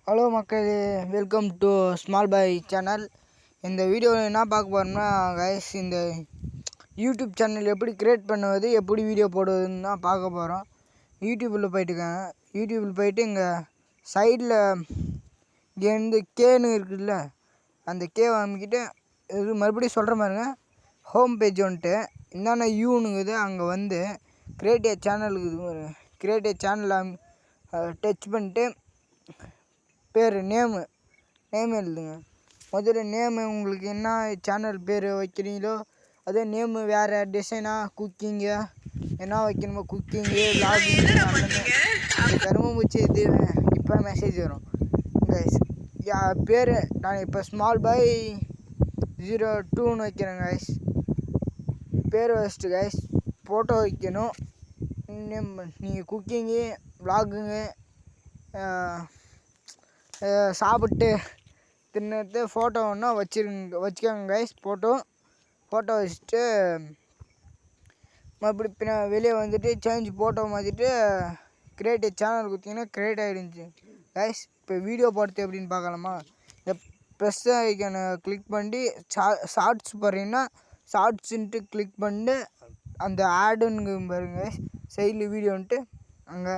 Hello மக்களே, welcome to small boy channel. இந்த வீடியோவில் என்ன பார்க்க போகிறோம்னா கைஸ், இந்த யூடியூப் சேனல் எப்படி க்ரியேட் பண்ணுவது, எப்படி வீடியோ போடுவதுன்னு தான் பார்க்க போகிறோம். யூடியூப்பில் போயிட்டுருக்காங்க. யூடியூப்பில் போயிட்டு இங்கே சைடில் இங்கேருந்து கேன்னு இருக்குதுல்ல, அந்த கே வாங்கிக்கிட்டு இது மறுபடியும் சொல்கிற மாதிரிங்க. ஹோம் பேஜ் வந்துட்டு என்னென்ன யூனுங்குது அங்கே வந்து க்ரியேட் ஏ சேனலுக்கு க்ரியேட் ஏ சேனல் டச் பண்ணிட்டு பேர் நேமு எழுதுங்க. முதல்ல நேமு உங்களுக்கு என்ன சேனல் பேர் வைக்கிறீங்களோ அதே நேமு வேறு டிசைனாக குக்கிங்கு என்ன வைக்கணுமோ குக்கிங்கு வ்ளாகிங்கு கரும்பூச்சி இது இப்போ மெசேஜ் வரும் கைஸ். பேர் நான் இப்போ ஸ்மால் பாய் 02ன்னு வைக்கிறேன் கைஸ். பேர் வச்சுட்டு கைஸ் ஃபோட்டோ வைக்கணும். நீங்கள் குக்கிங்கு வ்ளாகுங்க சாப்பிட்டு தின்னுட்டு ஃபோட்டோ ஒன்றா வச்சுக்கோங்க கைஸ். ஃபோட்டோ வச்சுட்டு மறுபடி வெளியே வந்துட்டு சேஞ்ச் ஃபோட்டோ மாற்றிட்டு க்ரியேட் சேனல் கொடுத்தீங்கன்னா க்ரியேட் ஆகிடுச்சு கைஸ். இப்போ வீடியோ போடுறது எப்படின்னு பார்க்கலாமா? இந்த ப்ரெஸ் ஐக்கானை கிளிக் பண்ணி ஷார்ட்ஸ் போடுறீங்கன்னா ஷார்ட்ஸுன்ட்டு கிளிக் பண்ணிட்டு அந்த ஆடுன்னு பாருங்க சைடில் வீடியோன்ட்டு அங்கே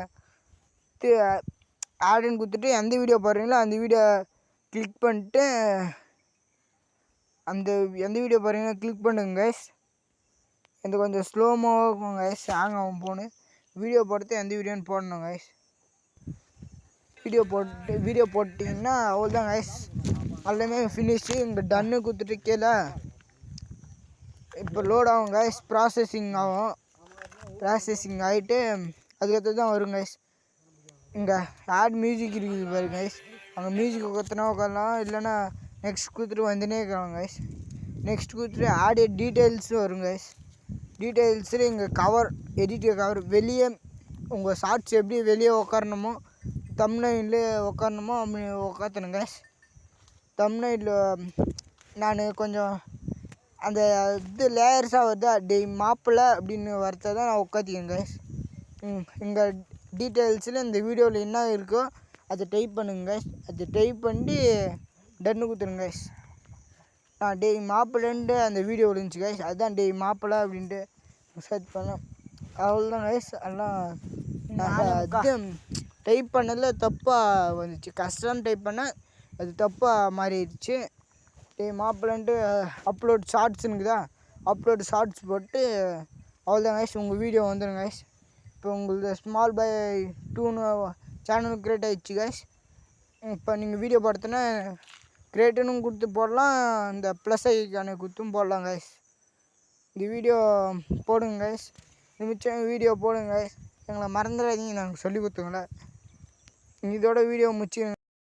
ஆடுன்னு கொடுத்துட்டு எந்த வீடியோ போடுறீங்களோ அந்த வீடியோ கிளிக் பண்ணிட்டு எந்த வீடியோ போடுறீங்களோ கிளிக் பண்ணுங்க கைஸ். இது கொஞ்சம் ஸ்லோமோவாக இருக்கும் கைஸ், ஹேங் ஆகும் ஃபோனு. வீடியோ போடுறது எந்த வீடியோன்னு போடணும் கைஸ். வீடியோ போட்டிங்கன்னா அவ்வளோதான் கைஸ், எல்லாமே ஃபினிஷு. இங்கே டன்னு கொடுத்துட்டு கீழே இப்போ லோட் ஆகும் கைஸ், ப்ராசஸிங் ஆகும். ப்ராசஸிங் ஆகிட்டு அதுக்கடுத்து தான் வரும் கைஸ். இங்கே ஆட் மியூசிக் இருக்குது பாருங்க கைஸ், அங்கே மியூசிக் உட்காத்துனா உட்காரலாம், இல்லைன்னா நெக்ஸ்ட் கொடுத்துட்டு வந்துனே இருக்கிறாங்க கைஸ். நெக்ஸ்ட் கொடுத்துட்டு ஆடியோ டீட்டெயில்ஸு வரும் கைஸ். டீட்டெயில்ஸில் இங்கே கவர் எடிட்டிங் கவர் வெளியே உங்கள் ஷார்ட்ஸ் எப்படி வெளியே உட்காரணுமோ தம்ப்நெயிலில் உட்காரணுமோ அப்படி உட்காத்தணும் கைஸ். தம்ப்நெயிலில் நான் கொஞ்சம் அந்த இது லேயர்ஸாக வருது மாப்பில் அப்படின்னு வரத்தை தான் நான் உட்காத்திக்கேன் கைஸ். இங்கே டீட்டெயில்ஸில் இந்த வீடியோவில் என்ன இருக்கோ அதை டைப் பண்ணுங்க கைஸ். அதை டைப் பண்ணி டன்னு கொடுத்துருங்க கைஸ். நான் மாப்பிள்ளைன்ட்டு அந்த வீடியோ இருந்துச்சு கைஸ், அதுதான் மாப்பிள்ளை அப்படின்ட்டு சர்ச் பண்ணேன். அவ்வளோதான் கைஸ். எல்லாம் இது டைப் பண்ணதில் தப்பாக வந்துச்சு, கஷ்டம் டைப் பண்ணேன், அது தப்பாக மாறிடுச்சு. மாப்பிள்ளைன்ட்டு அப்லோட் ஷார்ட்ஸுன்னுக்குதா, அப்லோட் ஷார்ட்ஸ் போட்டு அவ்வளோதான் கைஸ், உங்கள் வீடியோ வந்துடும் கைஸ். இப்போ உங்களுக்கு ஸ்மால் பாய் 2ன்னு சேனல் க்ரியேட் ஆகிடுச்சு கைஸ். இப்போ நீங்கள் வீடியோ போடுறதுன்னா க்ரியேட்டுன்னு கொடுத்து போடலாம், இந்த ப்ளஸ் ஐக்கானை கொடுத்தும் போடலாம் கைஸ். இந்த வீடியோ போடுங்க கைஸ், மிச்சம் வீடியோ போடுங்க கைஸ். எங்களை மறந்துடாதீங்க, நாங்கள் சொல்லி கொடுத்துங்களேன். இதோட வீடியோ முடிச்சு